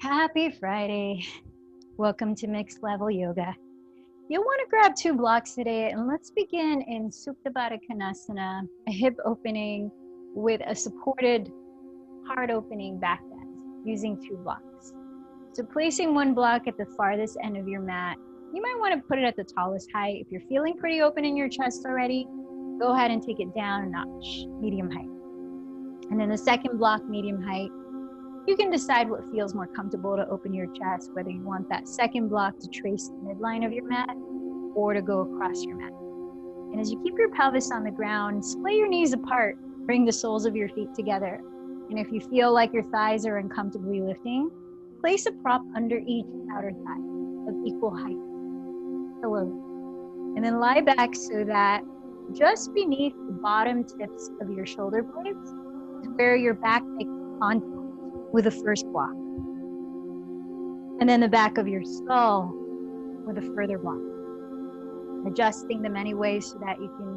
Happy Friday. Welcome to Mixed Level Yoga. You'll want to grab 2 blocks today and let's begin in Supta Baddha Konasana, a hip opening with a supported heart opening back bend using 2 blocks. So placing 1 block at the farthest end of your mat, you might want to put it at the tallest height. If you're feeling pretty open in your chest already, go ahead and take it down a notch, medium height. And then the second block, medium height. You can decide what feels more comfortable to open your chest, whether you want that second block to trace the midline of your mat or to go across your mat. And as you keep your pelvis on the ground, splay your knees apart, bring the soles of your feet together. And if you feel like your thighs are uncomfortably lifting, place a prop under each outer thigh of equal height. Hello. And then lie back so that just beneath the bottom tips of your shoulder blades is where your back makes contact with the first block. And then the back of your skull with a further block. Adjusting them anyway so that you can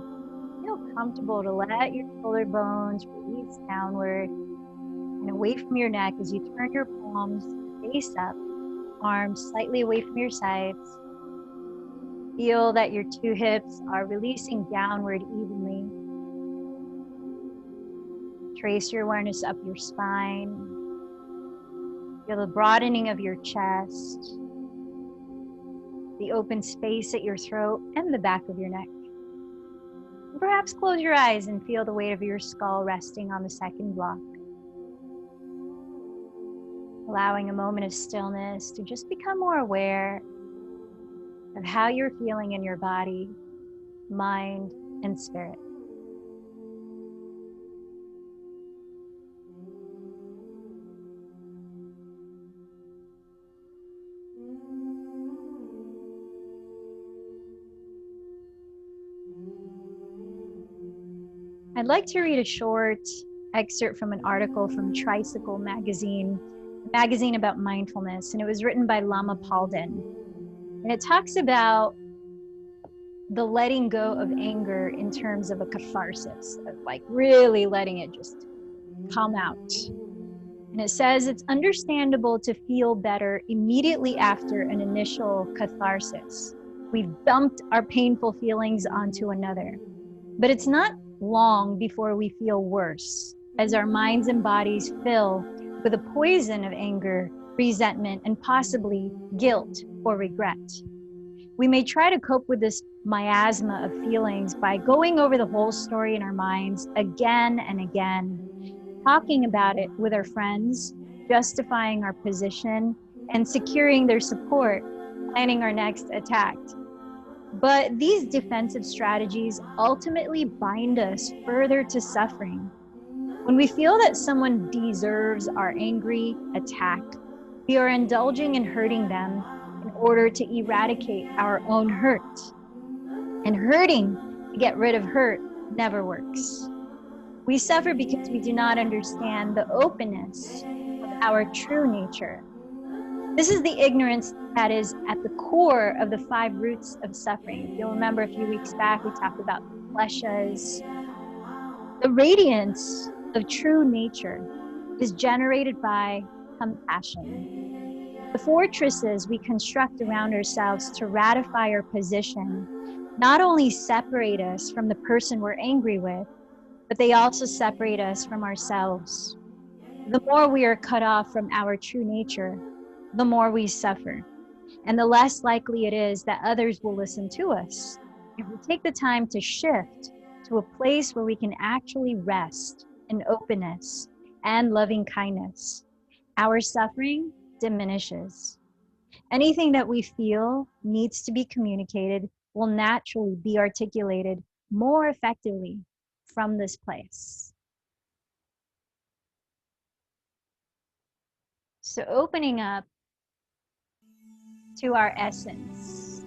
feel comfortable to let your shoulder bones release downward and away from your neck as you turn your palms face up, arms slightly away from your sides. Feel that your 2 hips are releasing downward evenly. Trace your awareness up your spine. Feel the broadening of your chest, the open space at your throat and the back of your neck. And perhaps close your eyes and feel the weight of your skull resting on the second block. Allowing a moment of stillness to just become more aware of how you're feeling in your body, mind, and spirit. I'd like to read a short excerpt from an article from Tricycle magazine, a magazine about mindfulness, and it was written by Lama Palden. And it talks about the letting go of anger in terms of a catharsis, of like really letting it just come out. And it says it's understandable to feel better immediately after an initial catharsis. We've dumped our painful feelings onto another, but it's not long before we feel worse as our minds and bodies fill with the poison of anger, resentment, and possibly guilt or regret. We may try to cope with this miasma of feelings by going over the whole story in our minds again and again, talking about it with our friends, justifying our position, and securing their support, planning our next attack. But these defensive strategies ultimately bind us further to suffering. When we feel that someone deserves our angry attack, we are indulging in hurting them in order to eradicate our own hurt. And hurting to get rid of hurt never works. We suffer because we do not understand the openness of our true nature. This is the ignorance that is at the core of the 5 roots of suffering. If you'll remember a few weeks back, we talked about kleshas. The radiance of true nature is generated by compassion. The fortresses we construct around ourselves to ratify our position not only separate us from the person we're angry with, but they also separate us from ourselves. The more we are cut off from our true nature, the more we suffer, and the less likely it is that others will listen to us. If we take the time to shift to a place where we can actually rest in openness and loving kindness, our suffering diminishes. Anything that we feel needs to be communicated will naturally be articulated more effectively from this place. So opening up to our essence,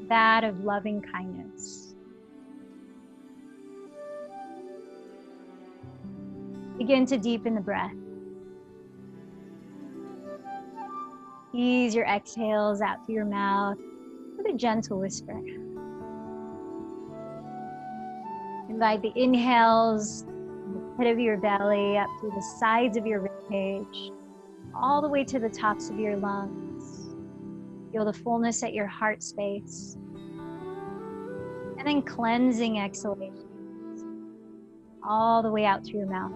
that of loving kindness. Begin to deepen the breath. Ease your exhales out through your mouth with a gentle whisper. Invite the inhales from the pit of your belly up through the sides of your ribcage. all the way to the tops of your lungs. Feel the fullness at your heart space. And then cleansing exhalations all the way out through your mouth.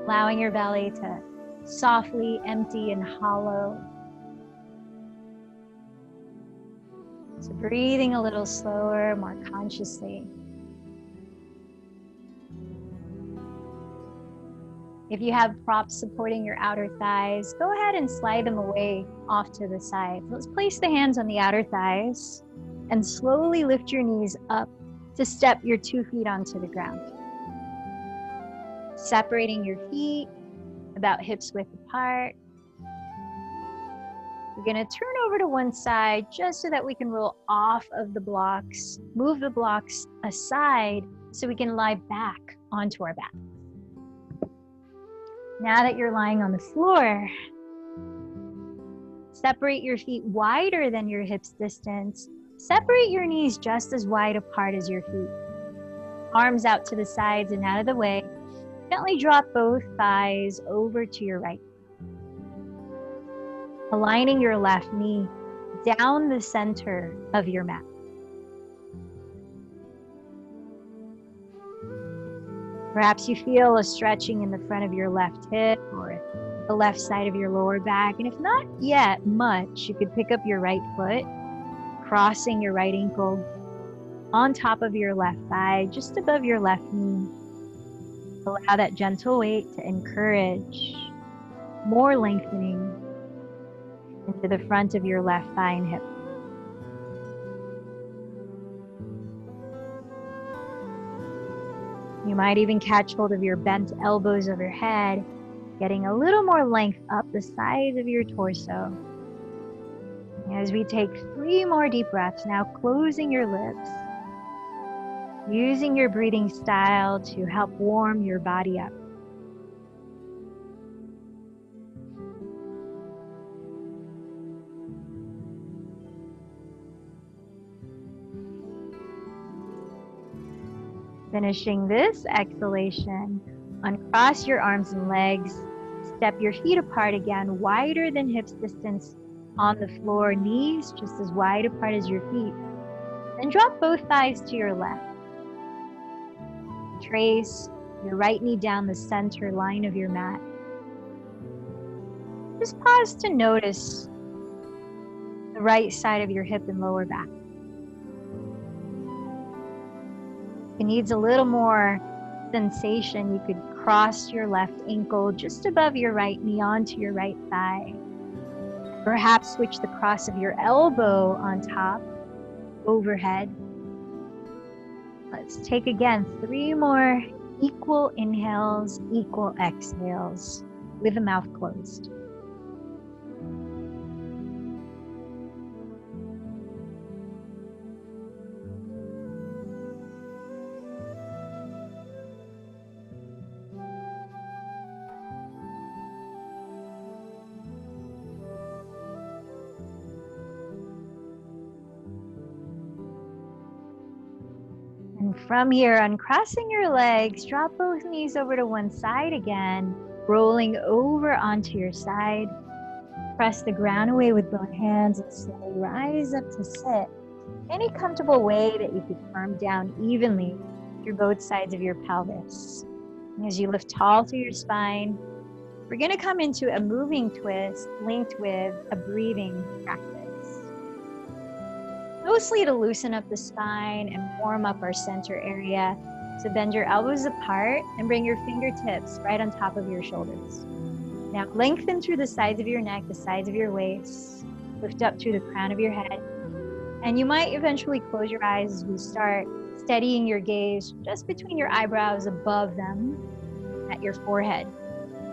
Allowing your belly to softly empty and hollow. So breathing a little slower, more consciously. If you have props supporting your outer thighs, go ahead and slide them away off to the side. Let's place the hands on the outer thighs and slowly lift your knees up to step your 2 feet onto the ground. Separating your feet about hips width apart. We're going to turn over to one side just so that we can roll off of the blocks, move the blocks aside so we can lie back onto our back. Now that you're lying on the floor, separate your feet wider than your hips distance. Separate your knees just as wide apart as your feet. Arms out to the sides and out of the way. Gently drop both thighs over to your right. Aligning your left knee down the center of your mat. Perhaps you feel a stretching in the front of your left hip or the left side of your lower back. And if not yet much, you could pick up your right foot, crossing your right ankle on top of your left thigh, just above your left knee. Allow that gentle weight to encourage more lengthening into the front of your left thigh and hip. You might even catch hold of your bent elbows overhead, getting a little more length up the sides of your torso. As we take 3 more deep breaths, now closing your lips, using your breathing style to help warm your body up. Finishing this exhalation, uncross your arms and legs, step your feet apart again, wider than hips distance on the floor, knees just as wide apart as your feet. Then drop both thighs to your left. Trace your right knee down the center line of your mat. Just pause to notice the right side of your hip and lower back. If it needs a little more sensation, you could cross your left ankle just above your right knee onto your right thigh. Perhaps switch the cross of your elbow on top, overhead. Let's take again 3 more equal inhales, equal exhales with the mouth closed. And from here, uncrossing your legs, drop both knees over to one side again, rolling over onto your side. Press the ground away with both hands and slowly rise up to sit. Any comfortable way that you could firm down evenly through both sides of your pelvis. And as you lift tall through your spine, we're going to come into a moving twist linked with a breathing practice. Mostly to loosen up the spine and warm up our center area. So bend your elbows apart and bring your fingertips right on top of your shoulders. Now lengthen through the sides of your neck, the sides of your waist. Lift up through the crown of your head. And you might eventually close your eyes as we start steadying your gaze just between your eyebrows above them at your forehead.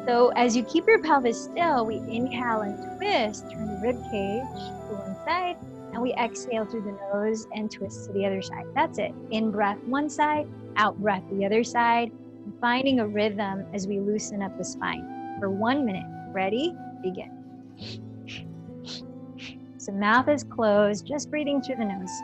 So as you keep your pelvis still, we inhale and twist, turn the rib cage to one side, and we exhale through the nose and twist to the other side. That's it. In breath one side, out breath the other side, and finding a rhythm as we loosen up the spine for 1 minute. Ready? Begin. So mouth is closed, just breathing through the nose.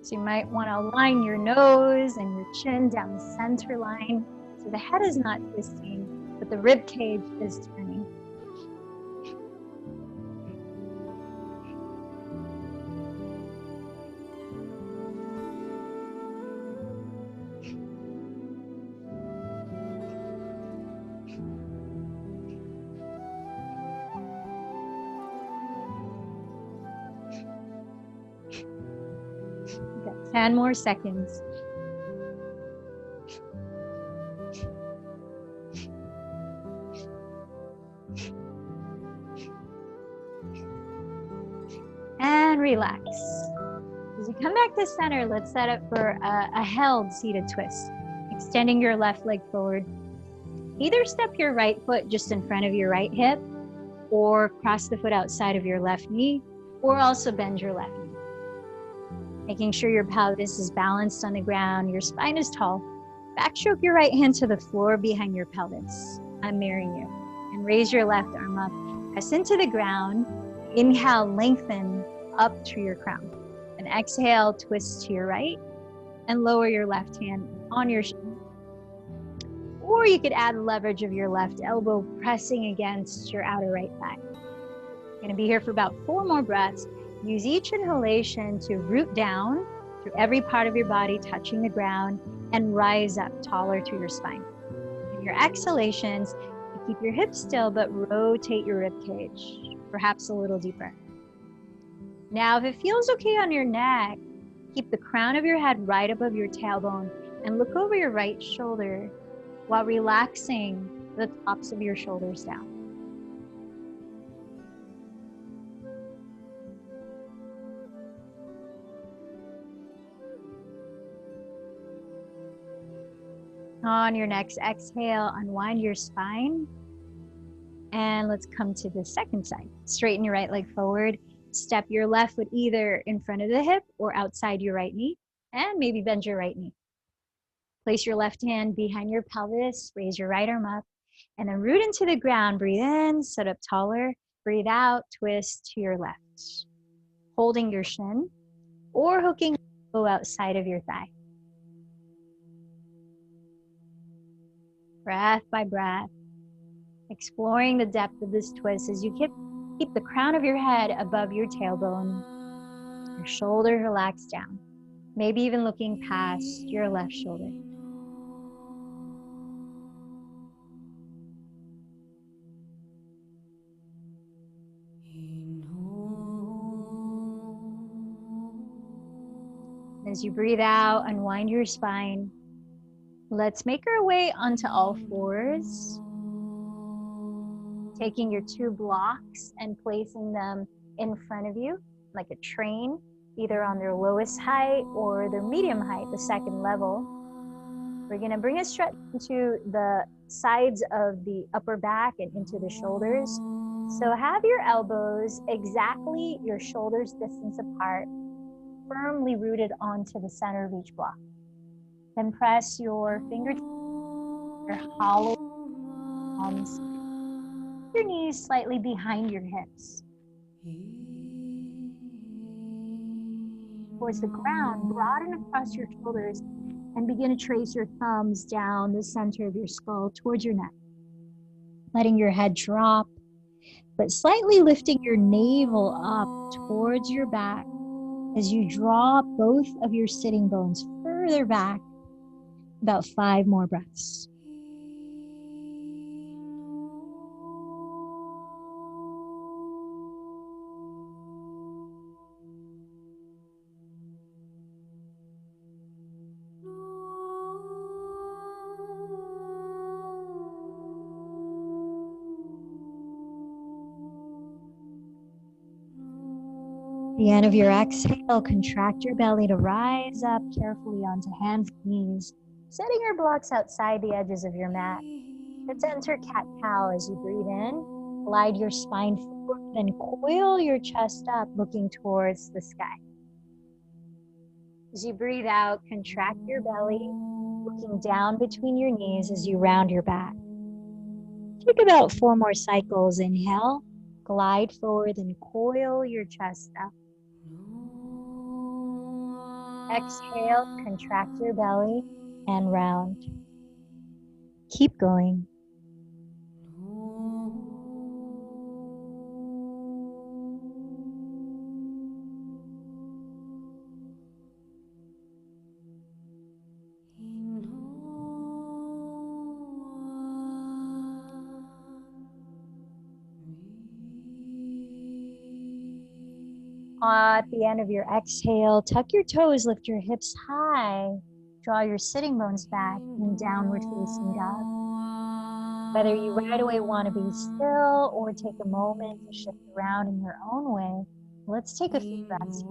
So you might want to align your nose and your chin down the center line so the head is not twisting, but the rib cage is turning. Got 10 more seconds. And relax. As you come back to center, let's set up for a held seated twist. Extending your left leg forward. Either step your right foot just in front of your right hip, or cross the foot outside of your left knee, or also bend your left knee. Making sure your pelvis is balanced on the ground, your spine is tall. Backstroke your right hand to the floor behind your pelvis. I'm mirroring you. And raise your left arm up. Press into the ground. Inhale, lengthen up to your crown. And exhale, twist to your right. And lower your left hand on your shin. Or you could add leverage of your left elbow pressing against your outer right thigh. You're going to be here for about 4 more breaths. Use each inhalation to root down through every part of your body, touching the ground, and rise up taller through your spine. And your exhalations, you keep your hips still, but rotate your rib cage, perhaps a little deeper. Now, if it feels okay on your neck, keep the crown of your head right above your tailbone and look over your right shoulder while relaxing the tops of your shoulders down. On your next exhale, unwind your spine. And let's come to the second side. Straighten your right leg forward. Step your left foot either in front of the hip or outside your right knee. And maybe bend your right knee. Place your left hand behind your pelvis. Raise your right arm up. And then root into the ground. Breathe in, sit up taller. Breathe out, twist to your left. Holding your shin or hooking your elbow outside of your thigh. Breath by breath, exploring the depth of this twist as you keep the crown of your head above your tailbone, your shoulders relaxed down, maybe even looking past your left shoulder. As you breathe out, unwind your spine. Let's make our way onto all fours. Taking your 2 blocks and placing them in front of you like a train, either on their lowest height or their medium height, the second level. We're going to bring a stretch into the sides of the upper back and into the shoulders. So have your elbows exactly your shoulders distance apart, firmly rooted onto the center of each block. Then press your fingertips, your hollow palms, your knees slightly behind your hips. Towards the ground, broaden across your shoulders and begin to trace your thumbs down the center of your skull towards your neck. Letting your head drop, but slightly lifting your navel up towards your back as you draw both of your sitting bones further back. About 5 more breaths. At the end of your exhale, contract your belly to rise up carefully onto hands and knees, setting your blocks outside the edges of your mat. Let's enter cat-cow as you breathe in. Glide your spine forward and coil your chest up, looking towards the sky. As you breathe out, contract your belly, looking down between your knees as you round your back. Take about 4 more cycles. Inhale, glide forward and coil your chest up. Exhale, contract your belly and round. Keep going. At the end of your exhale, tuck your toes, lift your hips high, draw your sitting bones back in downward facing dog. Whether you right away want to be still or take a moment to shift around in your own way, let's take a few breaths.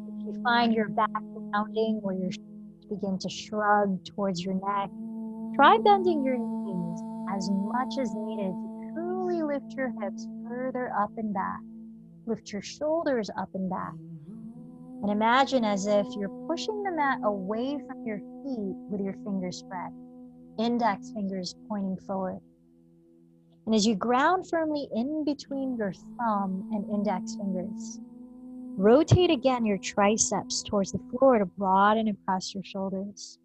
If you find your back rounding or your shoulders begin to shrug towards your neck, try bending your knees as much as needed to truly lift your hips further up and back. Lift your shoulders up and back. And imagine as if you're pushing the mat away from your feet with your fingers spread, index fingers pointing forward. And as you ground firmly in between your thumb and index fingers, rotate again your triceps towards the floor to broaden across your shoulders.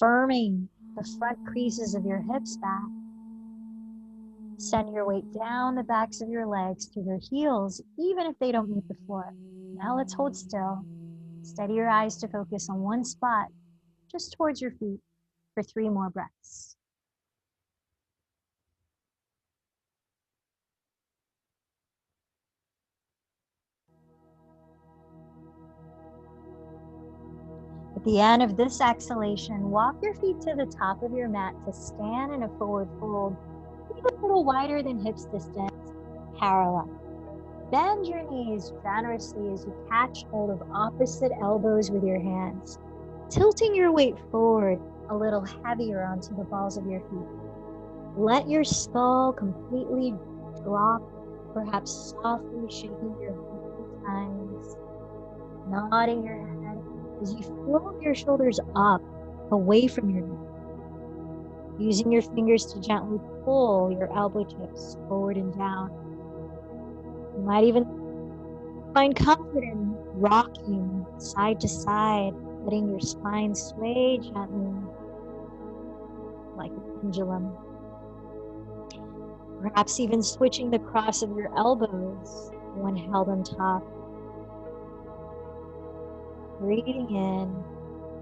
Firming the front creases of your hips back. Send your weight down the backs of your legs through your heels, even if they don't meet the floor. Now let's hold still. Steady your eyes to focus on one spot, just towards your feet, for 3 more breaths. At the end of this exhalation, walk your feet to the top of your mat to stand in a forward fold, maybe a little wider than hips distance, parallel. Bend your knees generously as you catch hold of opposite elbows with your hands, tilting your weight forward a little heavier onto the balls of your feet. Let your skull completely drop, perhaps softly shaking your head 3 times, nodding your head as you float your shoulders up, away from your neck, using your fingers to gently pull your elbow tips forward and down. You might even find comfort in rocking side to side, letting your spine sway gently like a pendulum. Perhaps even switching the cross of your elbows when held on top. Breathing in,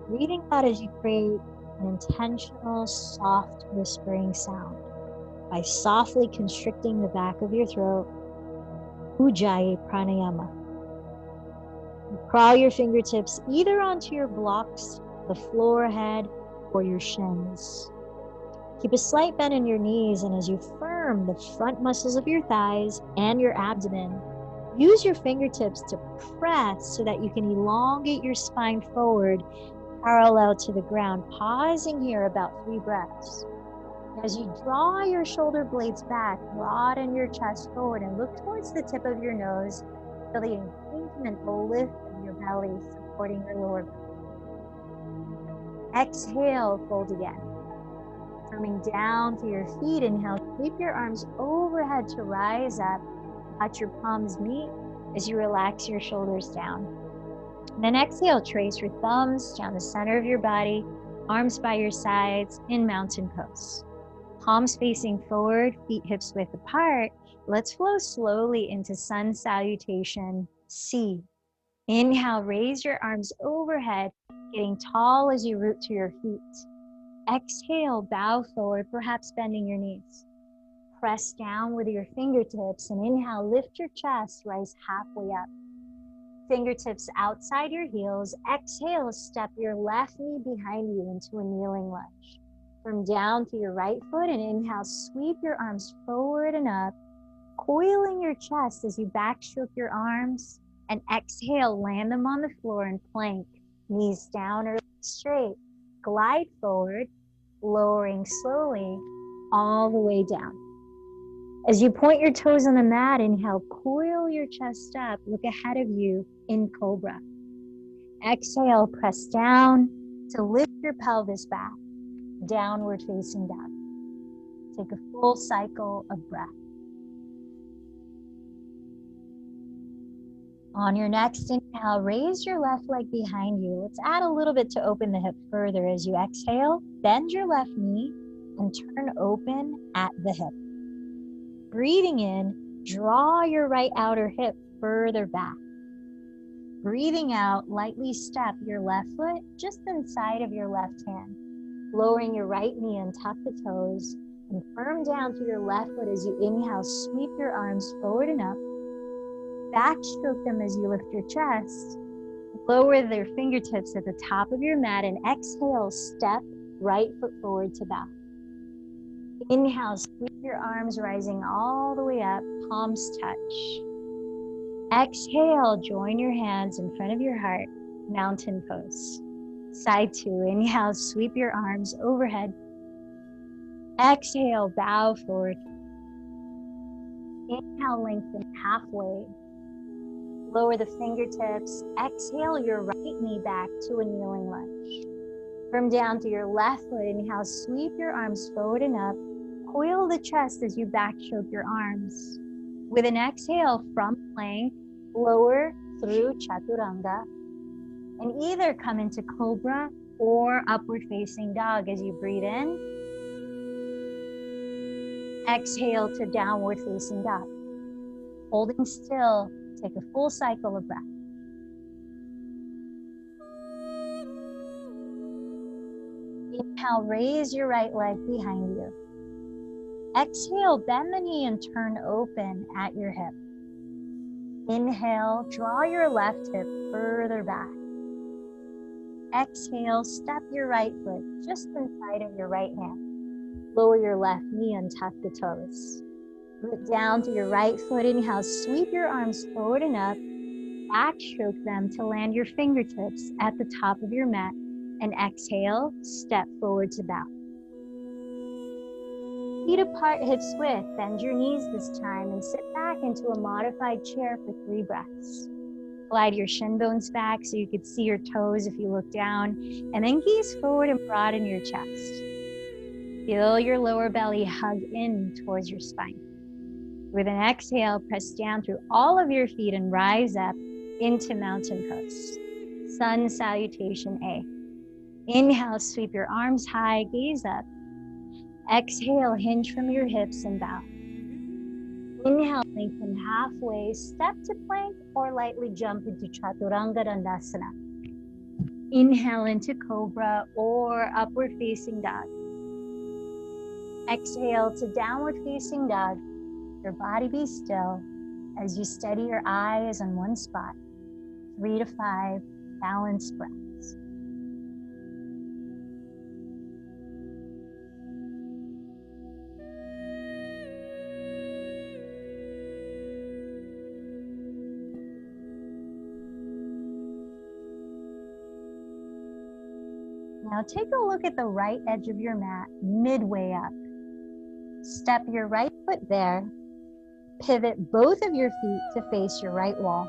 breathing out as you create an intentional, soft, whispering sound by softly constricting the back of your throat. Ujjayi pranayama. You crawl your fingertips either onto your blocks, the floor ahead, or your shins. Keep a slight bend in your knees, and as you firm the front muscles of your thighs and your abdomen, use your fingertips to press so that you can elongate your spine forward, parallel to the ground, pausing here about 3 breaths. As you draw your shoulder blades back, broaden your chest forward and look towards the tip of your nose. Feel the engagement, the lift of your belly supporting your lower back. Exhale, fold again. Coming down through your feet, inhale, sweep your arms overhead to rise up. Watch your palms meet as you relax your shoulders down. And then exhale, trace your thumbs down the center of your body, arms by your sides in mountain pose. Palms facing forward, feet hips width apart. Let's flow slowly into sun salutation, C. Inhale, raise your arms overhead, getting tall as you root to your feet. Exhale, bow forward, perhaps bending your knees. Press down with your fingertips and inhale, lift your chest, rise halfway up. Fingertips outside your heels. Exhale, step your left knee behind you into a kneeling lunge. From down to your right foot and inhale, sweep your arms forward and up, coiling your chest as you backstroke your arms, and exhale, land them on the floor in plank, knees down or straight. Glide forward, lowering slowly all the way down. As you point your toes on the mat, inhale, coil your chest up, look ahead of you in cobra. Exhale, press down to lift your pelvis back, downward facing dog. Take a full cycle of breath. On your next inhale, raise your left leg behind you. Let's add a little bit to open the hip further as you exhale. Bend your left knee and turn open at the hip. Breathing in, draw your right outer hip further back. Breathing out, lightly step your left foot just inside of your left hand. Lowering your right knee and tuck the toes. And firm down to your left foot as you inhale, sweep your arms forward and up. Backstroke them as you lift your chest. Lower their fingertips at the top of your mat and exhale, step right foot forward to bow. Inhale, sweep your arms rising all the way up, palms touch. Exhale, join your hands in front of your heart, mountain pose. Side two, inhale, sweep your arms overhead. Exhale, bow forward. Inhale, lengthen halfway. Lower the fingertips. Exhale your right knee back to a kneeling lunge. Firm down to your left foot. Inhale, sweep your arms forward and up. Coil the chest as you backstroke your arms. With an exhale from plank, lower through chaturanga. And either come into cobra or upward facing dog as you breathe in. Exhale to downward facing dog. Holding still, take a full cycle of breath. Inhale, raise your right leg behind you. Exhale, bend the knee and turn open at your hip. Inhale, draw your left hip further back. Exhale, step your right foot just inside of your right hand. Lower your left knee and tuck the toes. Root down to your right foot. Inhale, sweep your arms forward and up. Backstroke them to land your fingertips at the top of your mat. And exhale, step forward to bow. Feet apart, hips width. Bend your knees this time and sit back into a modified chair for 3 breaths. Glide your shin bones back so you could see your toes if you look down. And then gaze forward and broaden your chest. Feel your lower belly hug in towards your spine. With an exhale, press down through all of your feet and rise up into mountain pose. Sun salutation A. Inhale, sweep your arms high, gaze up. Exhale, hinge from your hips and bow. Inhale, lengthen halfway, step to plank or lightly jump into chaturanga dandasana. Inhale into cobra or upward facing dog. Exhale to downward facing dog. Your body be still as you steady your eyes on one spot. 3 to 5 balanced breaths. Now take a look at the right edge of your mat, midway up. Step your right foot there. Pivot both of your feet to face your right wall.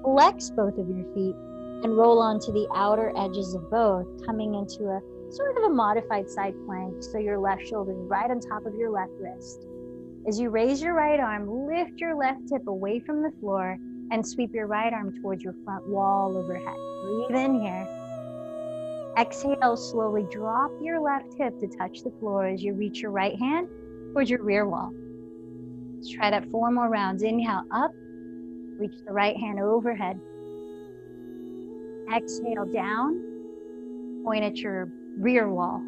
Flex both of your feet and roll onto the outer edges of both, coming into a sort of a modified side plank so your left shoulder is right on top of your left wrist. As you raise your right arm, lift your left hip away from the floor and sweep your right arm towards your front wall overhead. Breathe in here. Exhale, slowly drop your left hip to touch the floor as you reach your right hand towards your rear wall. Let's try that 4 more rounds. Inhale, up, reach the right hand overhead. Exhale, down, point at your rear wall.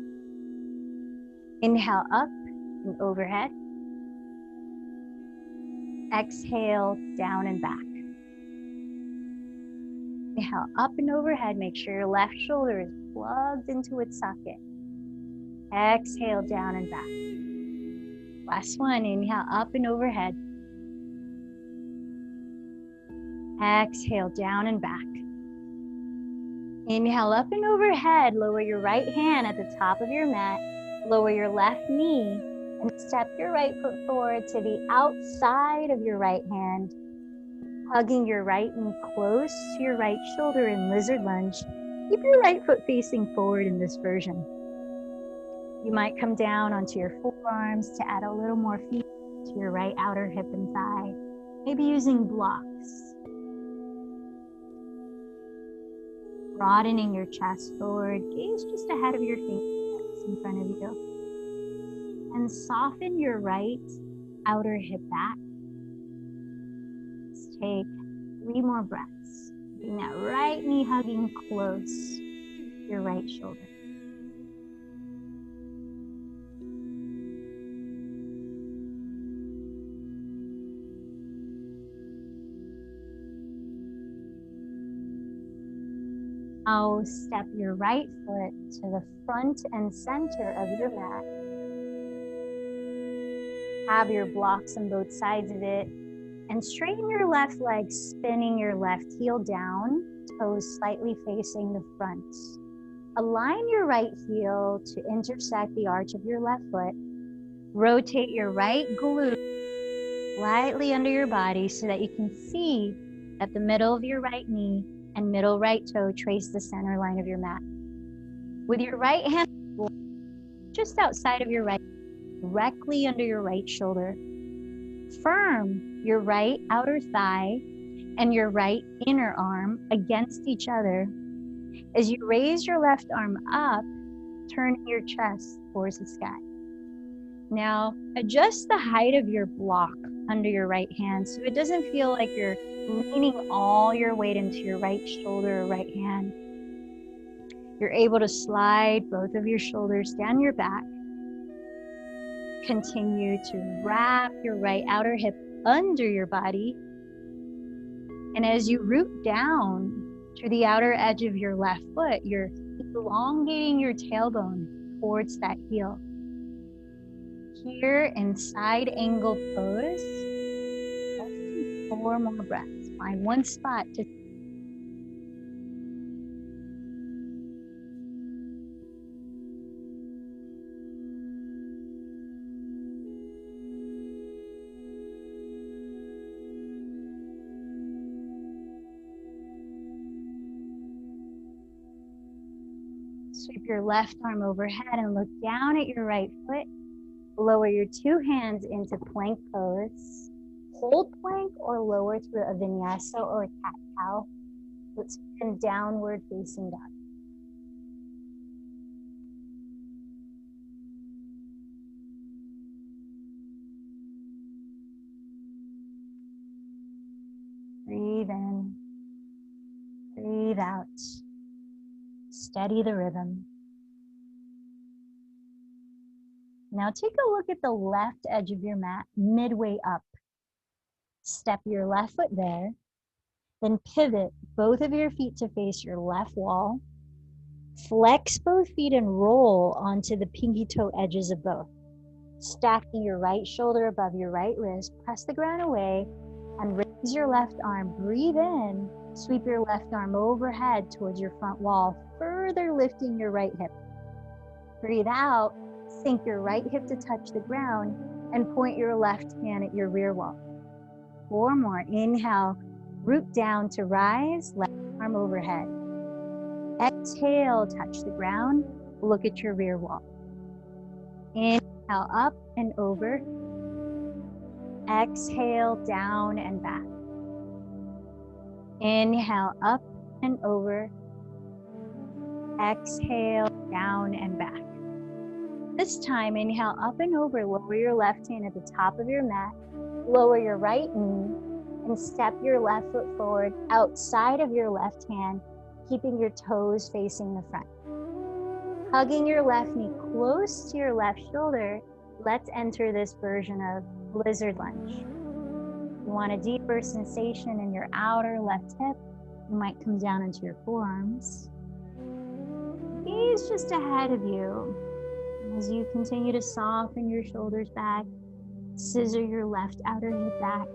Inhale, up and overhead. Exhale, down and back. Inhale, up and overhead. Make sure your left shoulder is plugged into its socket. Exhale, down and back. Last one. Inhale, up and overhead. Exhale, down and back. Inhale, up and overhead. Lower your right hand at the top of your mat. Lower your left knee and step your right foot forward to the outside of your right hand. Hugging your right knee close to your right shoulder in lizard lunge. Keep your right foot facing forward in this version. You might come down onto your forearms to add a little more feet to your right outer hip and thigh, maybe using blocks. broadening your chest forward, gaze just ahead of your fingertips in front of you, and soften your right outer hip back. Let's take 3 more breaths, keeping that right knee hugging close to your right shoulder. Now step your right foot to the front and center of your mat. Have your blocks on both sides of it, and straighten your left leg, spinning your left heel down, toes slightly facing the front. Align your right heel to intersect the arch of your left foot. Rotate your right glute slightly under your body so that you can see that the middle of your right knee and middle right toe trace the center line of your mat. With your right hand just outside of your right, directly under your right shoulder. Firm your right outer thigh and your right inner arm against each other. As you raise your left arm up, turn your chest towards the sky. Now, adjust the height of your block under your right hand so it doesn't feel like you're leaning all your weight into your right shoulder or right hand. You're able to slide both of your shoulders down your back. Continue to wrap your right outer hip under your body. And as you root down to the outer edge of your left foot, you're elongating your tailbone towards that heel. Here in side angle pose, let's do 4 more breaths. Find one spot to sweep your left arm overhead and look down at your right foot. Lower your 2 hands into plank pose. Hold plank or lower to a vinyasa or cat-cow. Let's spin downward facing dog. Breathe in, breathe out. Steady the rhythm. Now take a look at the left edge of your mat, midway up. Step your left foot there, then pivot both of your feet to face your left wall. Flex both feet and roll onto the pinky toe edges of both. Stacking your right shoulder above your right wrist, press the ground away and raise your left arm. Breathe in, sweep your left arm overhead towards your front wall, further lifting your right hip. Breathe out, sink your right hip to touch the ground and point your left hand at your rear wall. 4 more. Inhale, root down to rise, left arm overhead. Exhale, touch the ground, look at your rear wall. Inhale, up and over. Exhale, down and back. Inhale, up and over. Exhale, down and back. This time, inhale up and over, lower your left hand at the top of your mat, lower your right knee, and step your left foot forward outside of your left hand, keeping your toes facing the front. Hugging your left knee close to your left shoulder, let's enter this version of lizard lunge. You want a deeper sensation in your outer left hip, you might come down into your forearms. Gaze just ahead of you. As you continue to soften your shoulders back, scissor your left outer hip back.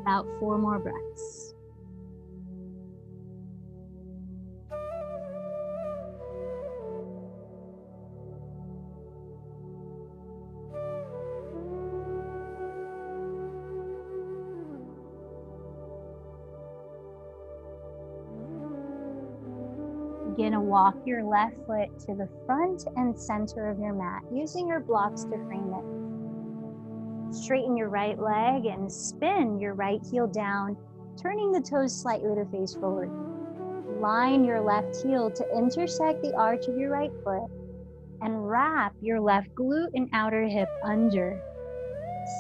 About 4 more breaths. Begin to walk your left foot to the front and center of your mat, using your blocks to frame it. Straighten your right leg and spin your right heel down, turning the toes slightly to face forward. Line your left heel to intersect the arch of your right foot and wrap your left glute and outer hip under.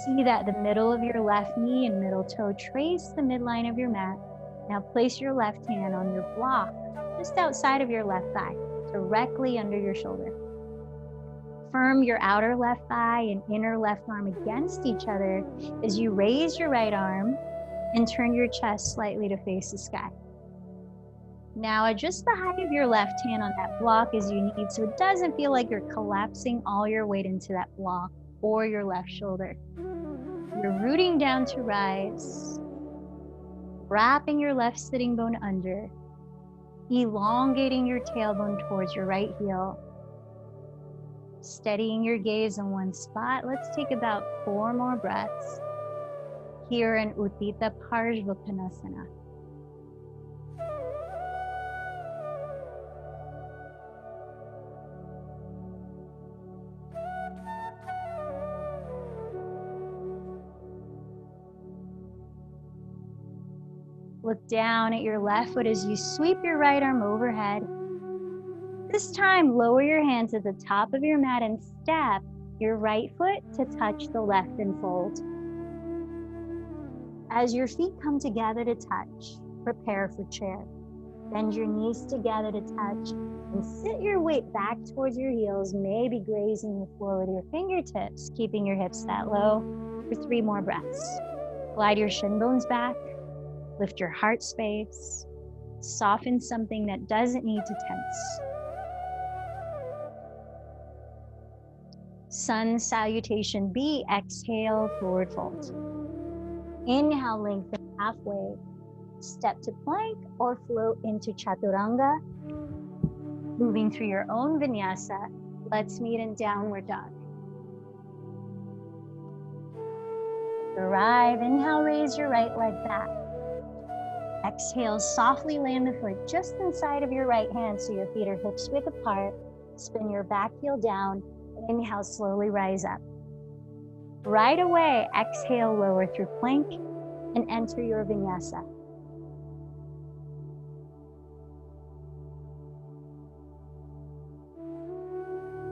See that the middle of your left knee and middle toe trace the midline of your mat. Now place your left hand on your block just outside of your left thigh, directly under your shoulder. Firm your outer left thigh and inner left arm against each other as you raise your right arm and turn your chest slightly to face the sky. Now adjust the height of your left hand on that block as you need so it doesn't feel like you're collapsing all your weight into that block or your left shoulder. You're rooting down to rise, wrapping your left sitting bone under, elongating your tailbone towards your right heel, steadying your gaze in one spot. Let's take about 4 more breaths here in Uttita Parshvottanasana. Look down at your left foot as you sweep your right arm overhead. This time, lower your hands at the top of your mat and step your right foot to touch the left and fold. As your feet come together to touch, prepare for chair. Bend your knees together to touch and sit your weight back towards your heels, maybe grazing the floor with your fingertips, keeping your hips that low for 3 more breaths. Glide your shin bones back. Lift your heart space. Soften something that doesn't need to tense. Sun salutation B, exhale, forward fold. Inhale, lengthen halfway. Step to plank or float into chaturanga. Moving through your own vinyasa, let's meet in downward dog. Arrive, inhale, raise your right leg back. Exhale, softly land the foot just inside of your right hand so your feet are hips width apart. Spin your back heel down. Inhale, slowly rise up. Right away, exhale, lower through plank and enter your vinyasa.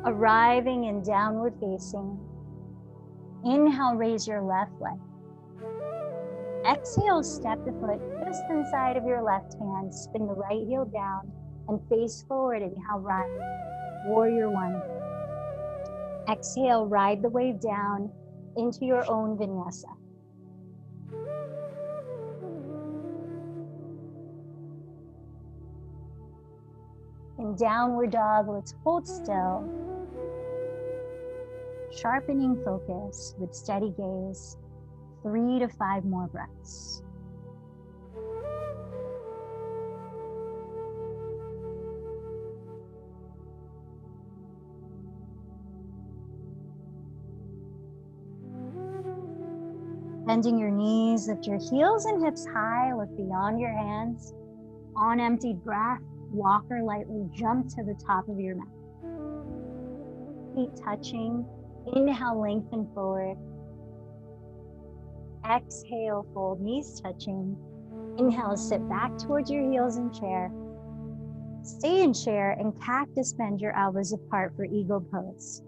Arriving in downward facing. Inhale, raise your left leg. Exhale, step the foot just inside of your left hand. Spin the right heel down and face forward. Inhale, rise. Warrior 1. Exhale, ride the wave down into your own vinyasa. In downward dog, let's hold still. Sharpening focus with steady gaze. 3 to 5 more breaths. Bending your knees, lift your heels and hips high, look beyond your hands. On empty breath, walk or lightly jump to the top of your mat. Feet touching. Inhale, lengthen forward. Exhale, fold, knees touching. Inhale, sit back towards your heels in chair. Stay in chair and cactus bend your elbows apart for eagle pose.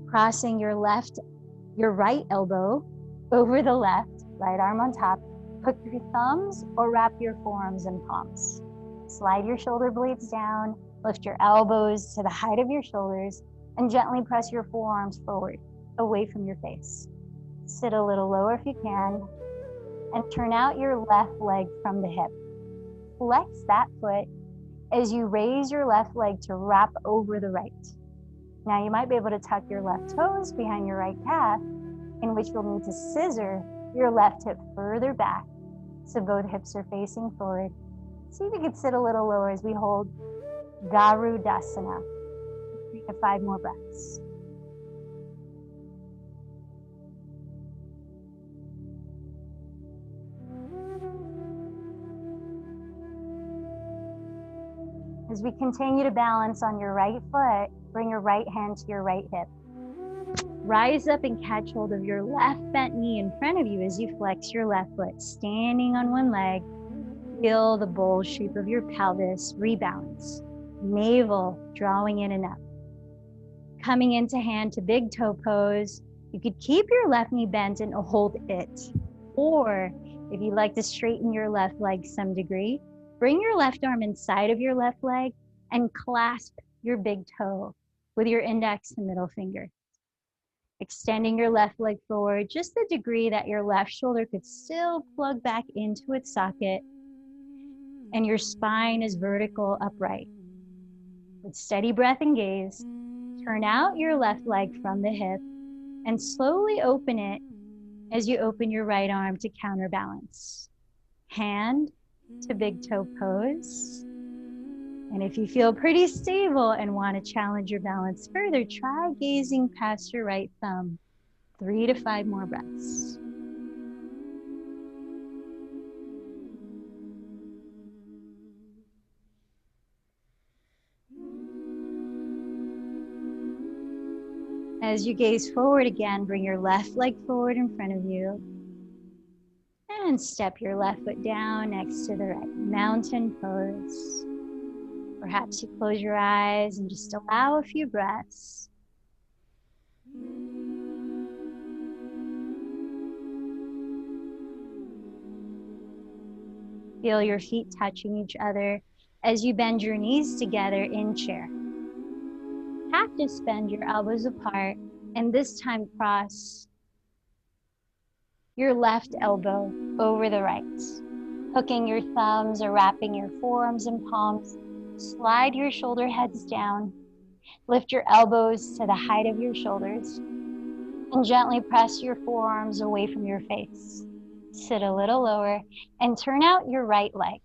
Crossing your right elbow over the left, right arm on top. Hook your thumbs or wrap your forearms and palms. Slide your shoulder blades down, lift your elbows to the height of your shoulders, and gently press your forearms forward, away from your face. Sit a little lower if you can, and turn out your left leg from the hip. Flex that foot as you raise your left leg to wrap over the right. Now you might be able to tuck your left toes behind your right calf, in which you'll need to scissor your left hip further back so both hips are facing forward. See if you can sit a little lower as we hold Garudasana. 3 to 5 more breaths. As we continue to balance on your right foot, bring your right hand to your right hip. Rise up and catch hold of your left bent knee in front of you as you flex your left foot, standing on one leg. Feel the bowl shape of your pelvis rebalance. Navel drawing in and up. Coming into hand to big toe pose. You could keep your left knee bent and hold it. Or if you'd like to straighten your left leg some degree, bring your left arm inside of your left leg and clasp your big toe with your index and middle finger. Extending your left leg forward just the degree that your left shoulder could still plug back into its socket and your spine is vertical upright. With steady breath and gaze, turn out your left leg from the hip and slowly open it as you open your right arm to counterbalance. Hand to big toe pose. And if you feel pretty stable and want to challenge your balance further, try gazing past your right thumb. 3 to 5 more breaths. As you gaze forward again, bring your left leg forward in front of you. And step your left foot down next to the right. Mountain pose. Perhaps you close your eyes and just allow a few breaths. Feel your feet touching each other as you bend your knees together in chair. Practice bend your elbows apart and this time cross your left elbow over the right. Hooking your thumbs or wrapping your forearms and palms. Slide your shoulder heads down. Lift your elbows to the height of your shoulders and gently press your forearms away from your face. Sit a little lower and turn out your right leg.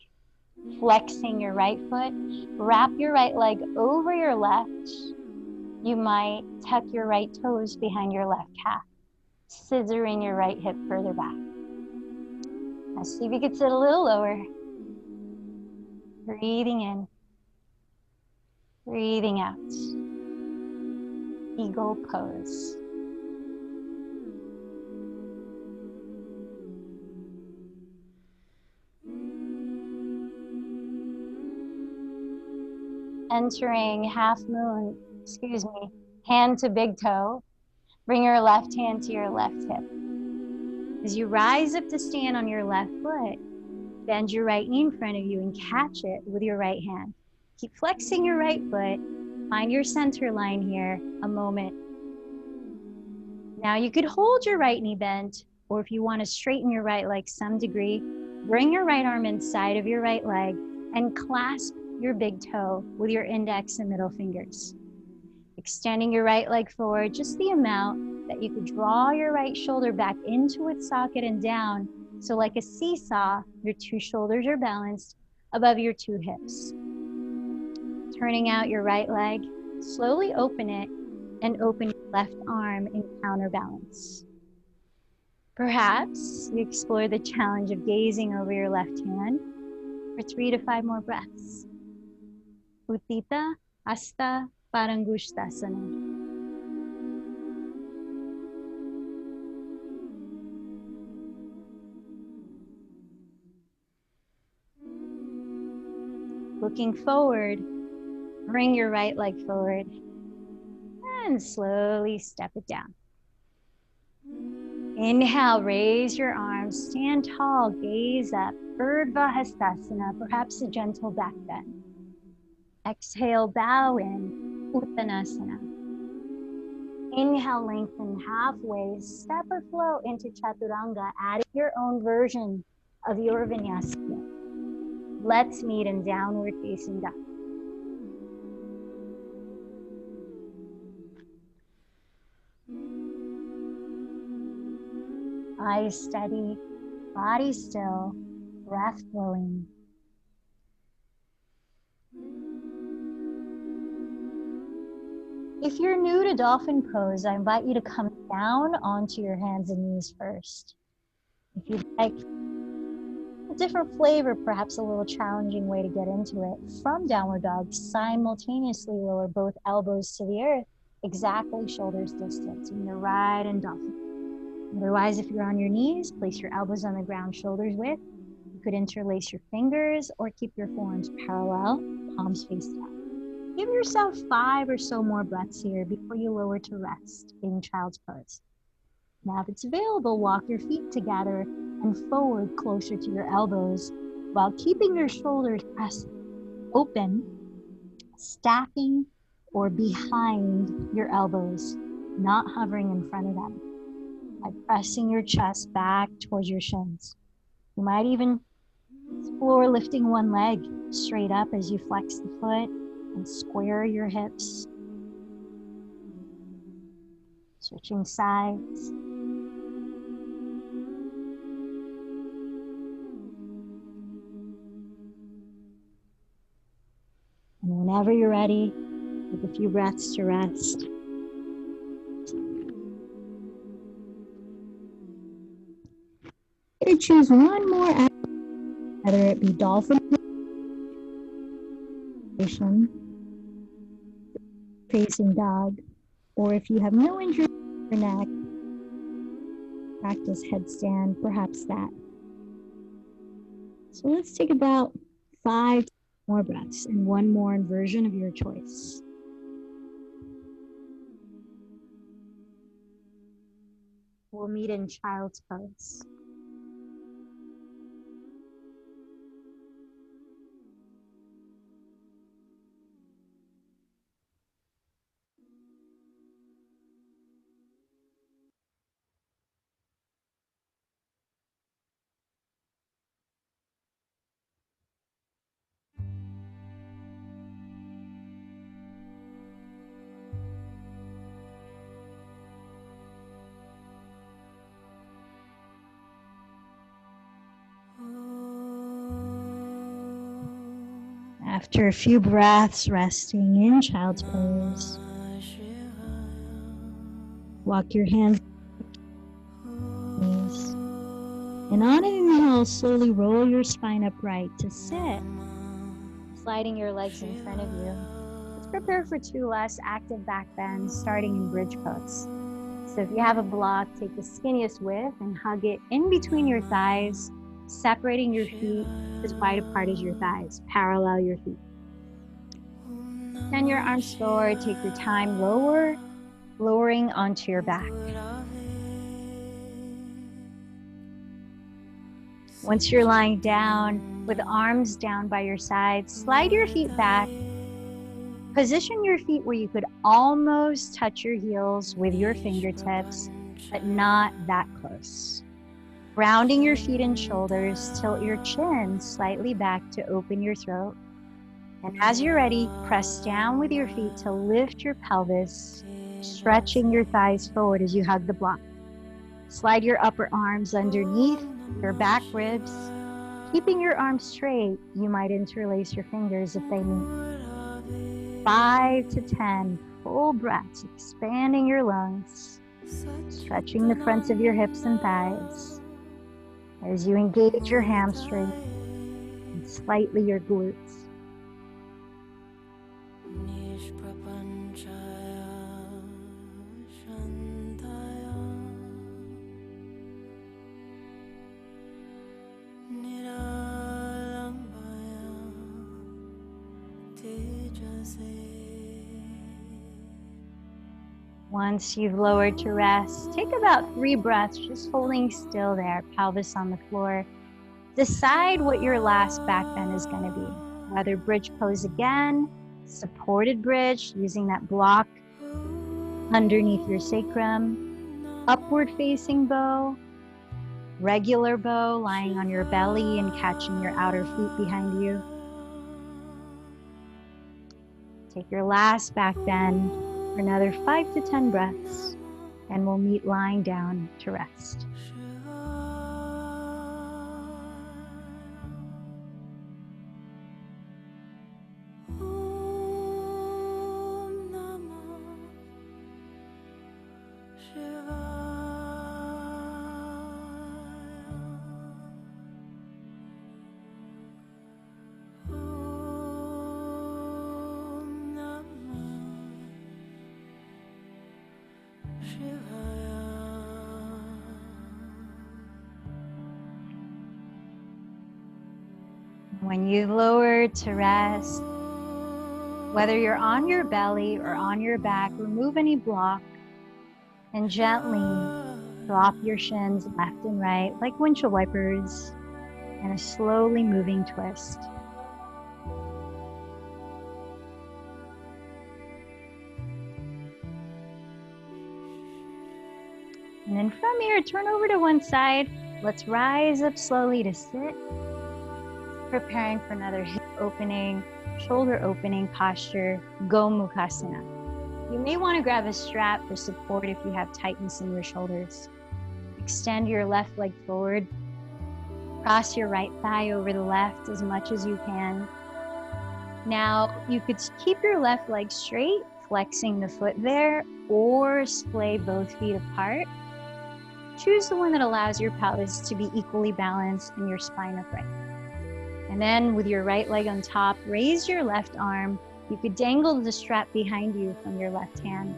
Flexing your right foot, wrap your right leg over your left. You might tuck your right toes behind your left calf, scissoring your right hip further back. Now see if you can sit a little lower. Breathing in. Breathing out. Eagle pose. Entering half moon, hand to big toe. Bring your left hand to your left hip. As you rise up to stand on your left foot, bend your right knee in front of you and catch it with your right hand. Keep flexing your right foot. Find your center line here, a moment. Now you could hold your right knee bent, or if you want to straighten your right leg some degree, bring your right arm inside of your right leg and clasp your big toe with your index and middle fingers. Extending your right leg forward just the amount that you could draw your right shoulder back into its socket and down. So like a seesaw, your 2 shoulders are balanced above your 2 hips. Turning out your right leg, slowly open it and open your left arm in counterbalance. Perhaps you explore the challenge of gazing over your left hand for 3 to 5 more breaths. Uttita Hasta Parangushtasana. Looking forward, bring your right leg forward and slowly step it down. Inhale, raise your arms, stand tall, gaze up, Urdhva Hastasana, perhaps a gentle back bend. Exhale, bow in, Uttanasana. Inhale, lengthen halfway, step or flow into Chaturanga, adding your own version of your vinyasa. Let's meet in downward facing dog. Eyes steady, body still, breath flowing. If you're new to dolphin pose, I invite you to come down onto your hands and knees first. If you'd like a different flavor, perhaps a little challenging way to get into it, from downward dog, simultaneously lower both elbows to the earth, exactly shoulders distance when you're right in dolphin. Otherwise, if you're on your knees, place your elbows on the ground, shoulders width. You could interlace your fingers or keep your forearms parallel, palms face down. Give yourself 5 or so more breaths here before you lower to rest in child's pose. Now, if it's available, walk your feet together and forward closer to your elbows while keeping your shoulders pressed open, stacking or behind your elbows, not hovering in front of them, by pressing your chest back towards your shins. You might even explore lifting one leg straight up as you flex the foot and square your hips. Switching sides. And whenever you're ready, take a few breaths to rest. You choose one more action, whether it be dolphin facing dog, or if you have no injury in your neck, practice headstand, perhaps that. So let's take about 5 more breaths and one more inversion of your choice. We'll meet in child's pose. After a few breaths resting in child's pose, walk your hands knees, and on an inhale, slowly roll your spine upright to sit, sliding your legs in front of you. Let's prepare for 2 less active back bends, starting in bridge pose. So if you have a block, take the skinniest width and hug it in between your thighs, separating your feet as wide apart as your thighs. Parallel your feet. Send your arms forward. Take your time. Lowering onto your back. Once you're lying down with arms down by your sides, slide your feet back. Position your feet where you could almost touch your heels with your fingertips, but not that close. Rounding your feet and shoulders, tilt your chin slightly back to open your throat. And as you're ready, press down with your feet to lift your pelvis, stretching your thighs forward as you hug the block. Slide your upper arms underneath your back ribs. Keeping your arms straight, you might interlace your fingers if they meet. 5 to 10 full breaths, expanding your lungs, stretching the fronts of your hips and thighs as you engage your hamstring and slightly your glutes. Once you've lowered to rest, take about 3 breaths, just holding still there, pelvis on the floor. Decide what your last back bend is going to be, whether bridge pose again, supported bridge, using that block underneath your sacrum, upward facing bow, regular bow, lying on your belly and catching your outer feet behind you. Take your last back bend for another 5 to 10 breaths, and we'll meet lying down to rest. When you lower to rest, whether you're on your belly or on your back, remove any block and gently drop your shins left and right like windshield wipers in a slowly moving twist. And then from here, turn over to one side. Let's rise up slowly to sit, preparing for another hip opening, shoulder opening posture, Gomukhasana. You may want to grab a strap for support if you have tightness in your shoulders. Extend your left leg forward. Cross your right thigh over the left as much as you can. Now, you could keep your left leg straight, flexing the foot there, or splay both feet apart. Choose the one that allows your pelvis to be equally balanced and your spine upright. And then with your right leg on top, raise your left arm. You could dangle the strap behind you from your left hand.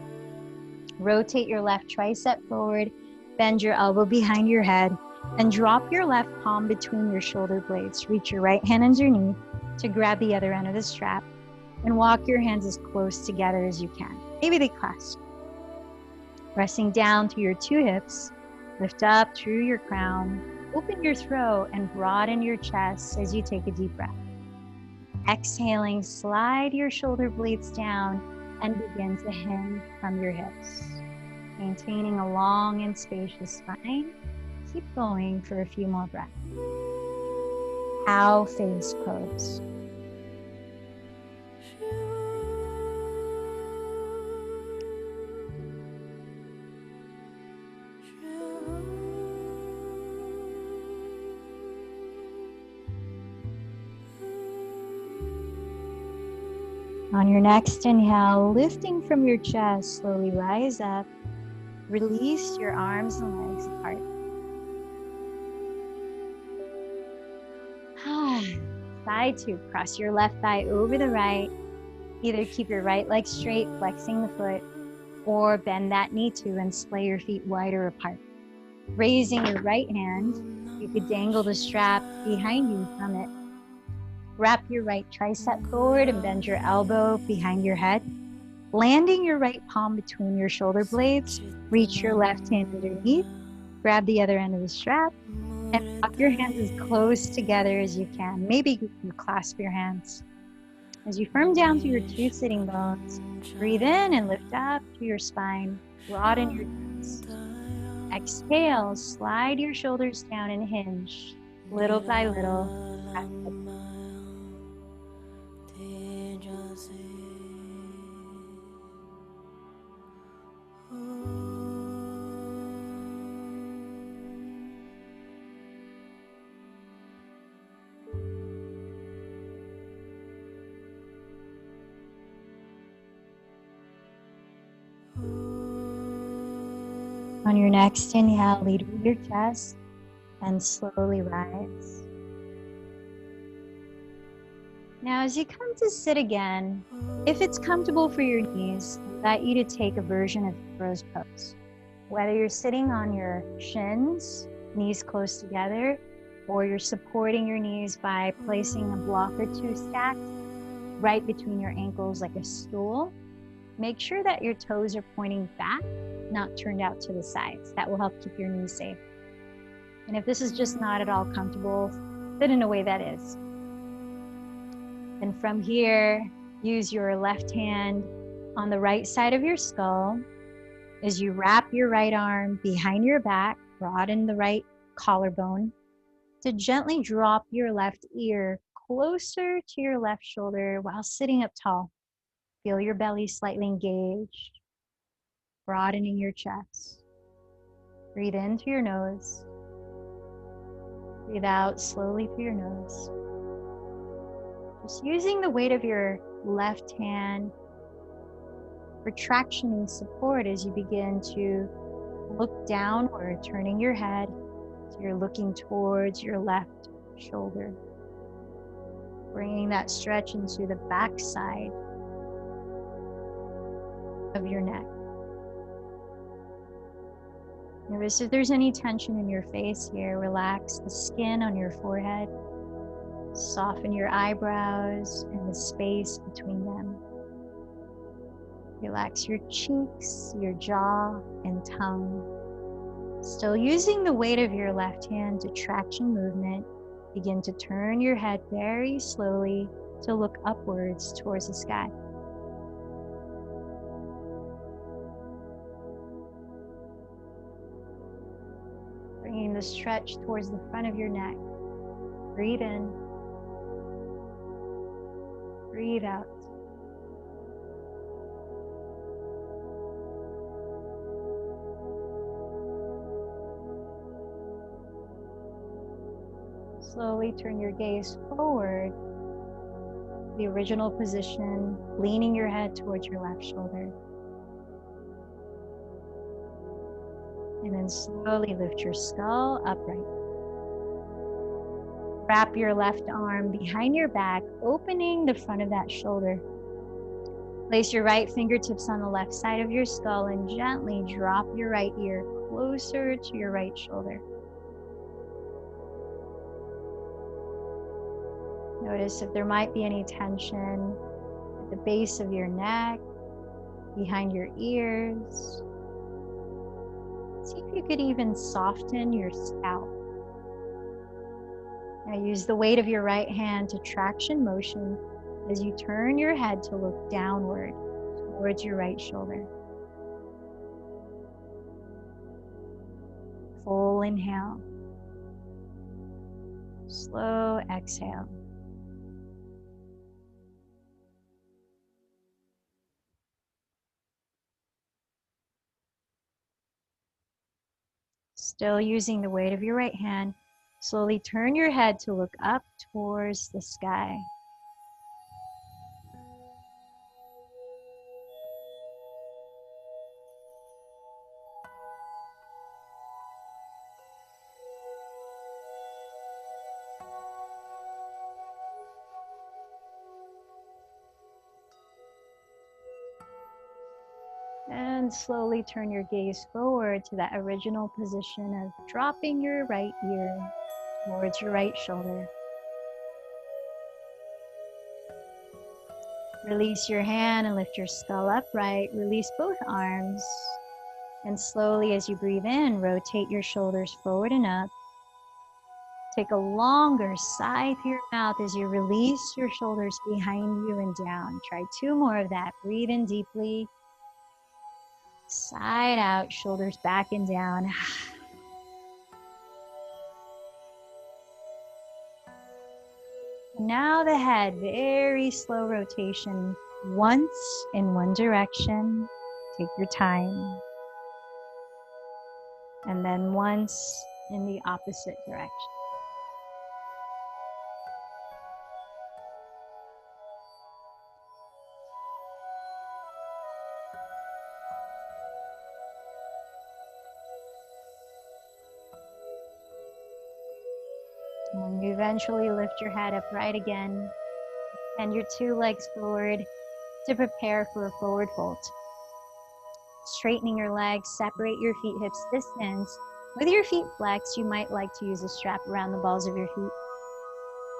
Rotate your left tricep forward, bend your elbow behind your head, and drop your left palm between your shoulder blades. Reach your right hand underneath to grab the other end of the strap and walk your hands as close together as you can. Maybe they clasp. Pressing down through your two hips, lift up through your crown, open your throat and broaden your chest as you take a deep breath. Exhaling, slide your shoulder blades down and begin to hinge from your hips. Maintaining a long and spacious spine. Keep going for a few more breaths. Cow face pose. On your next inhale, lifting from your chest, slowly rise up. Release your arms and legs apart. Side two, cross your left thigh over the right. Either keep your right leg straight, flexing the foot, or bend that knee too and splay your feet wider apart. Raising your right hand, you could dangle the strap behind you from it. Wrap your right tricep forward and bend your elbow behind your head. Landing your right palm between your shoulder blades, reach your left hand underneath, grab the other end of the strap, and walk your hands as close together as you can. Maybe you clasp your hands. As you firm down through your two sitting bones, breathe in and lift up through your spine, broaden your chest. Exhale, slide your shoulders down and hinge, little by little. On your next inhale, lead with your chest and slowly rise. Now, as you come to sit again, if it's comfortable for your knees, I invite you to take a version of crow's pose. Whether you're sitting on your shins, knees close together, or you're supporting your knees by placing a block or two stacked right between your ankles like a stool, make sure that your toes are pointing back, not turned out to the sides. That will help keep your knees safe. And if this is just not at all comfortable, sit in a way that is. And from here, use your left hand on the right side of your skull as you wrap your right arm behind your back, broaden the right collarbone, to gently drop your left ear closer to your left shoulder while sitting up tall. Feel your belly slightly engaged, broadening your chest. Breathe in through your nose. Breathe out slowly through your nose. Just using the weight of your left hand for traction and support as you begin to look downward, turning your head so you're looking towards your left shoulder. Bringing that stretch into the back side of your neck. Notice if there's any tension in your face here. Relax the skin on your forehead. Soften your eyebrows and the space between them. Relax your cheeks, your jaw, and tongue. Still using the weight of your left hand to traction movement, begin to turn your head very slowly to look upwards towards the sky. Bringing the stretch towards the front of your neck. Breathe in. Breathe out. Slowly turn your gaze forward, the original position, leaning your head towards your left shoulder. And then slowly lift your skull upright. Wrap your left arm behind your back, opening the front of that shoulder. Place your right fingertips on the left side of your skull and gently drop your right ear closer to your right shoulder. Notice if there might be any tension at the base of your neck, behind your ears. See if you could even soften your scalp. Now use the weight of your right hand to traction motion as you turn your head to look downward towards your right shoulder. Full inhale. Slow exhale. Still using the weight of your right hand, slowly turn your head to look up towards the sky. And slowly turn your gaze forward to that original position of dropping your right ear towards your right shoulder. Release your hand and lift your skull upright. Release both arms. And slowly as you breathe in, rotate your shoulders forward and up. Take a longer sigh through your mouth as you release your shoulders behind you and down. Try 2 more of that. Breathe in deeply. Side out, shoulders back and down. Now the head, very slow rotation. Once in one direction, take your time. And then once in the opposite direction. When you eventually lift your head upright again, and your 2 legs forward to prepare for a forward fold. Straightening your legs, separate your feet hips distance. With your feet flexed, you might like to use a strap around the balls of your feet.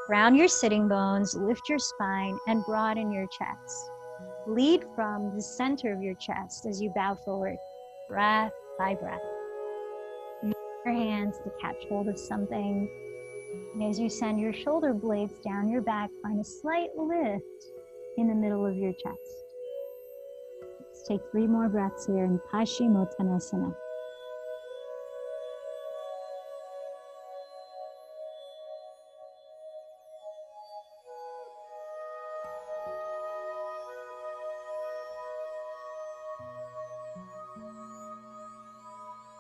Round your sitting bones, lift your spine, and broaden your chest. Lead from the center of your chest as you bow forward, breath by breath. Use your hands to catch hold of something. And as you send your shoulder blades down your back, find a slight lift in the middle of your chest. Let's take 3 more breaths here in Paschimottanasana.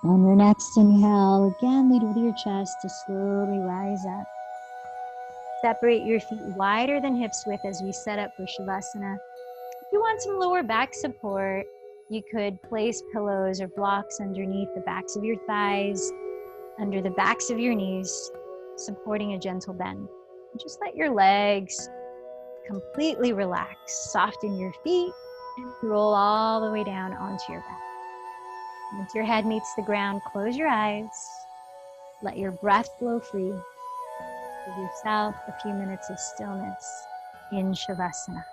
On your next inhale, again lead with your chest to slowly rise up. Separate your feet wider than hips width as we set up for Shavasana. If you want some lower back support, you could place pillows or blocks underneath the backs of your thighs, under the backs of your knees, supporting a gentle bend. Just let your legs completely relax. Soften your feet and roll all the way down onto your back. Once your head meets the ground, close your eyes. Let your breath flow free. Give yourself a few minutes of stillness in Shavasana.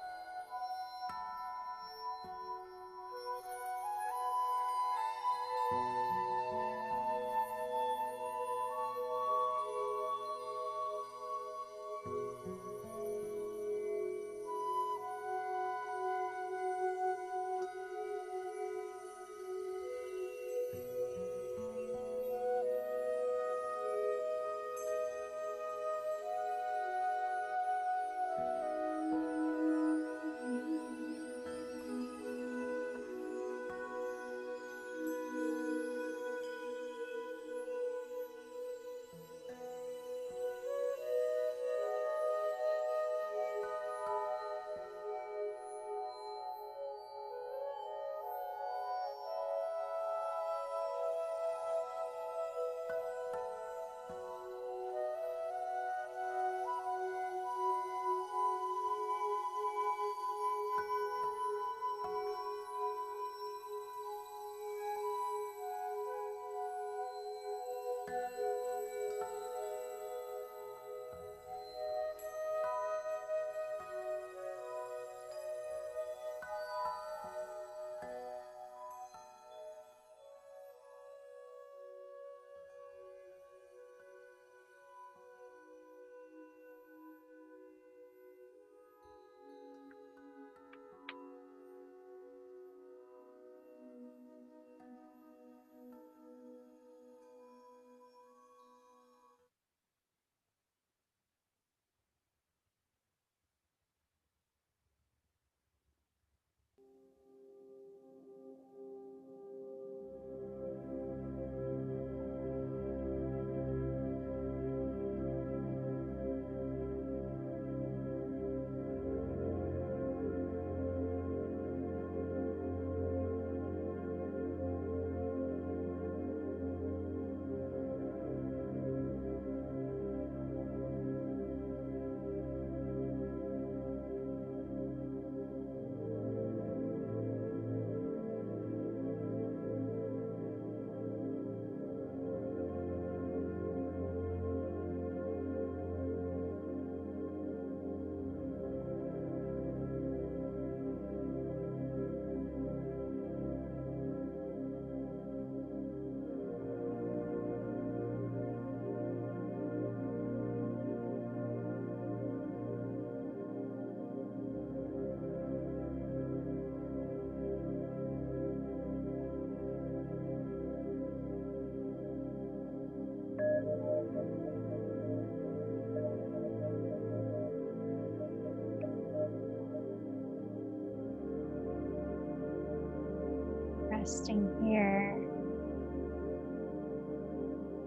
Resting here,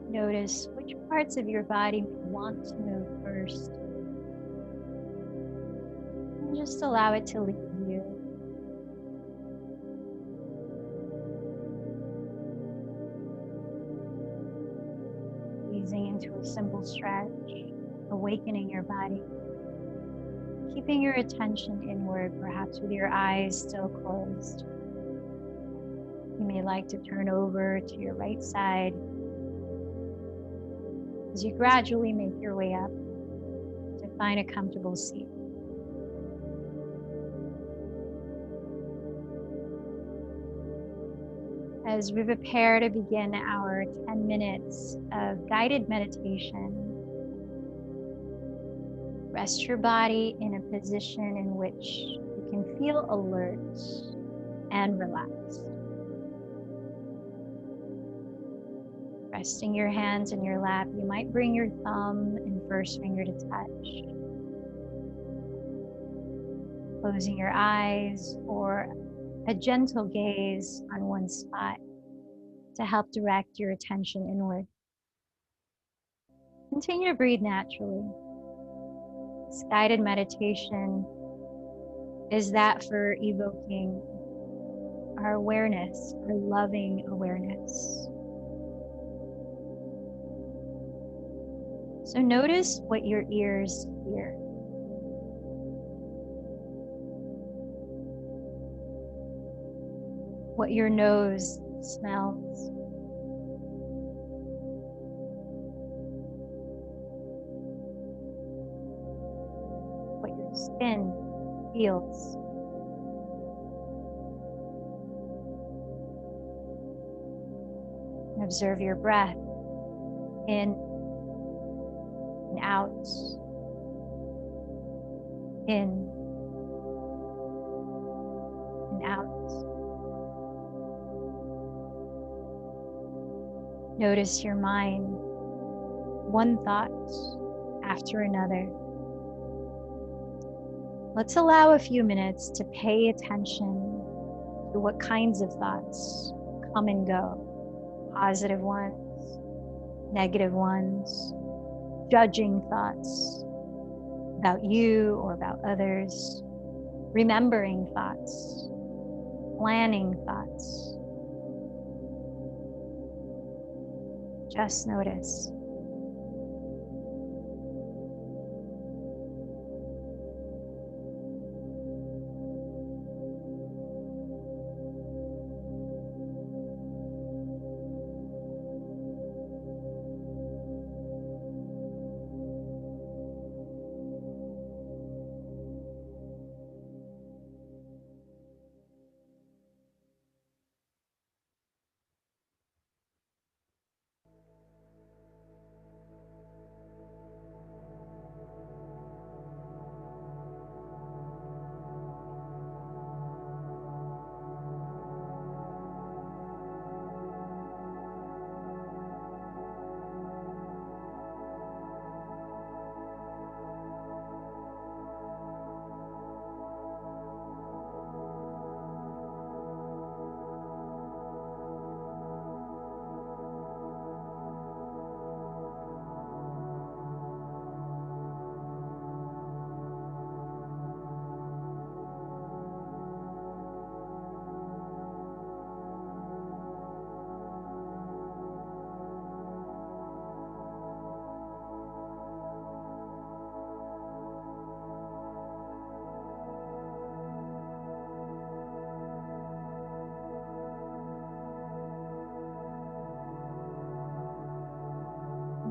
notice which parts of your body want to move first. And just allow it to lead you. Easing into a simple stretch, awakening your body. Keeping your attention inward, perhaps with your eyes still closed. You may like to turn over to your right side as you gradually make your way up to find a comfortable seat. As we prepare to begin our 10 minutes of guided meditation, rest your body in a position in which you can feel alert and relaxed. Resting your hands in your lap, you might bring your thumb and first finger to touch. Closing your eyes or a gentle gaze on one spot to help direct your attention inward. Continue to breathe naturally. This guided meditation is that for evoking our awareness, our loving awareness. So notice what your ears hear. What your nose smells. skin feels. And observe your breath in and out, in and out. Notice your mind, one thought after another. Let's allow a few minutes to pay attention to what kinds of thoughts come and go. Positive ones, negative ones, judging thoughts about you or about others, remembering thoughts, planning thoughts. Just notice.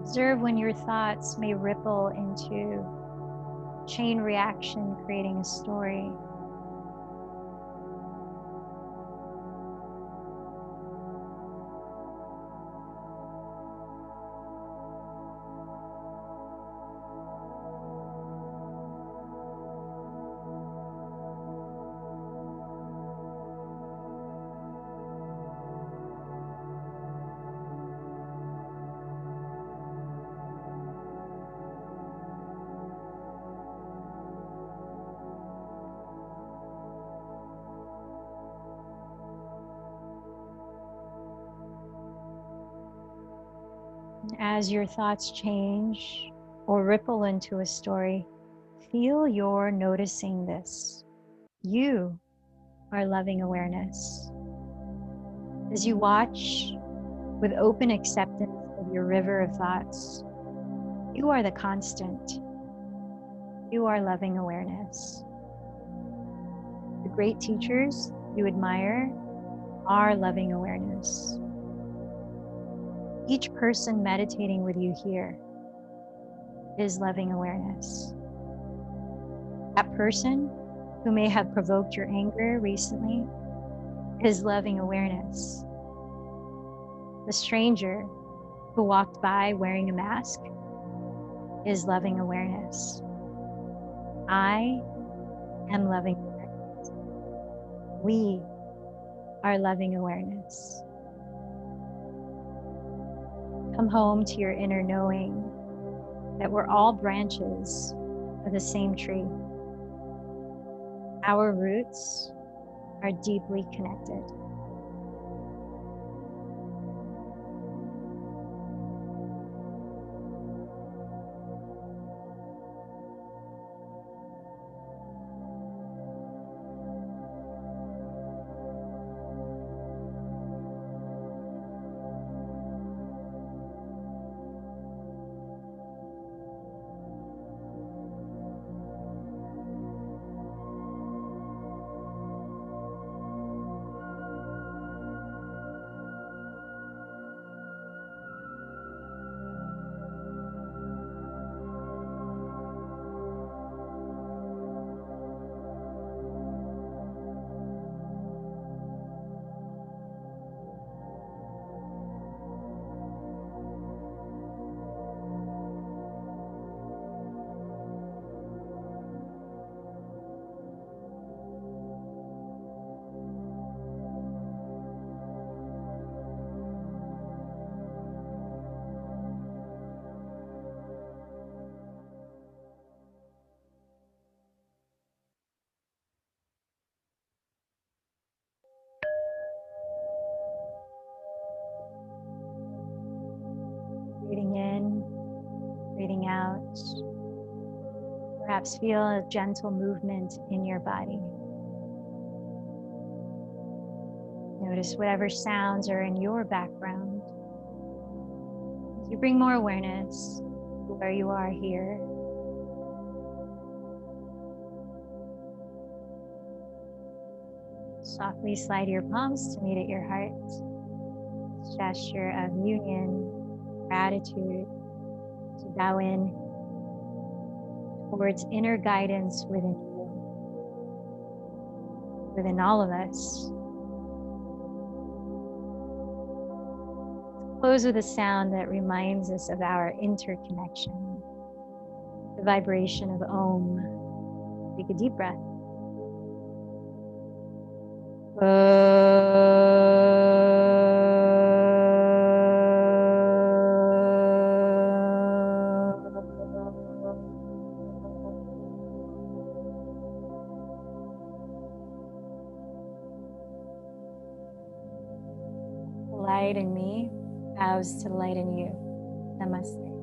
Observe when your thoughts may ripple into chain reaction, creating a story. As your thoughts change or ripple into a story, feel you're noticing this. You are loving awareness. As you watch with open acceptance of your river of thoughts, you are the constant. You are loving awareness. The great teachers you admire are loving awareness. Each person meditating with you here is loving awareness. That person who may have provoked your anger recently is loving awareness. The stranger who walked by wearing a mask is loving awareness. I am loving awareness. We are loving awareness. Come home to your inner knowing that we're all branches of the same tree. Our roots are deeply connected. Breathing in, breathing out. Perhaps feel a gentle movement in your body. Notice whatever sounds are in your background. As you bring more awareness to where you are here. Softly slide your palms to meet at your heart. Gesture of union, gratitude, to bow in towards inner guidance within you, within all of us. Close with a sound that reminds us of our interconnection, the vibration of Om. Take a deep breath. Light in me bows to light in you. Namaste.